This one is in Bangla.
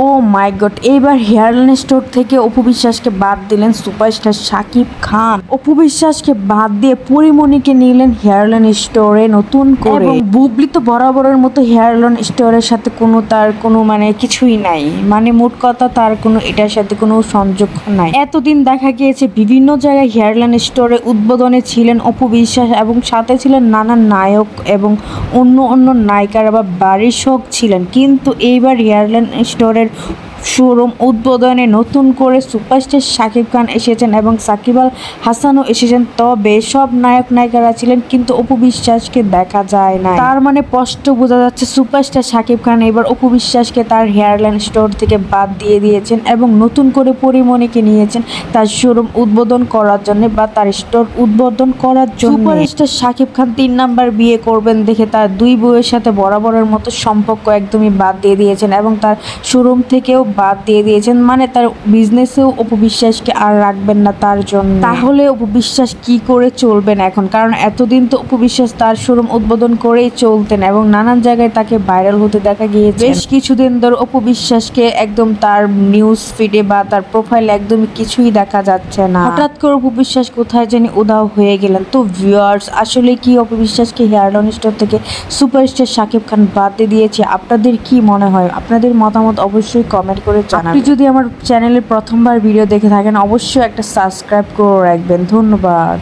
ও মাই গড, এইবার হেয়ারলাইন স্টোর থেকে অপু বিশ্বাসকে বাদ দিলেন সুপারস্টার শাকিব খান। অপু বিশ্বাসকে বাদ দিয়ে পরিমণিকে নিলেন হেয়ারলাইন স্টোরে নতুন করে। এবং বুবলি তো বরাবরের মতো হেয়ারলাইন স্টোরের সাথে তার কোনো কিছুই নাই, মোট কথা তার কোনো এটার সাথে কোনো সংযোগ নাই। এতদিন দেখা গিয়েছে বিভিন্ন জায়গায় হেয়ারলাইন স্টোরে উদ্বোধনে ছিলেন অপু বিশ্বাস এবং সাথে ছিলেন নানা নায়ক এবং অন্য নায়িকারা বা বাড়ির শখ ছিলেন, কিন্তু এইবার হেয়ারলাইন স্টোরের শোরুম উদ্বোধনে নতুন করে সুপারস্টার শাকিব খান এসেছেন এবং সাকিব আল হাসানও এসেছেন। তবে সব নায়ক নায়িকারা ছিলেন কিন্তু অপু বিশ্বাসকে দেখা যায় না। তার স্পষ্ট বোঝা যাচ্ছে সুপারস্টার শাকিব খান এবার অপু বিশ্বাসকে তার হেয়ারলাইন স্টোর থেকে বাদ দিয়ে দিয়েছেন এবং নতুন করে পরিমণিকে নিয়েছেন তার শোরুম উদ্বোধন করার জন্য বা তার স্টোর উদ্বোধন করার জন্য। সুপারস্টার শাকিব খান 3 নাম্বার বিয়ে করবেন দেখে তার 2 বউয়ের সাথে বরাবরের মতো সম্পর্ক একদমই বাদ দিয়ে দিয়েছেন এবং তার শোরুম থেকেও বাদ দিয়ে দিয়েছেন, তার বিজনেসেও অপু বিশ্বাসকে আর রাখবেন না তার জন্য। তাহলে অপু বিশ্বাস কি করে চলবেন এখন? কারণ এতদিন তো অপু বিশ্বাস তার শোরুম উদ্বোধন করেই চলতেন এবং নানান জায়গায় তাকে ভাইরাল হতে দেখা গিয়েছে। বেশ কিছুদিন ধরে অপু বিশ্বাসকে একদম তার নিউজ ফিডে বা তার প্রোফাইলে একদমই কিছুই দেখা যাচ্ছে না। হঠাৎ করে অপু বিশ্বাস কোথায় জানি উধাও হয়ে গেলেন। তো ভিউয়ার্স, আসলে কি অপু বিশ্বাসকে হেয়ারলাইন স্টোর থেকে সুপারস্টার শাকিব খান বাদ দিয়ে দিয়েছে? আপনাদের কি মনে হয়? আপনাদের মতামত অবশ্যই কমেন্ট করে জানাবেন। আপনি যদি আমার চ্যানেলে প্রথমবার ভিডিও দেখে থাকেন অবশ্যই একটা সাবস্ক্রাইব করে রাখবেন। ধন্যবাদ।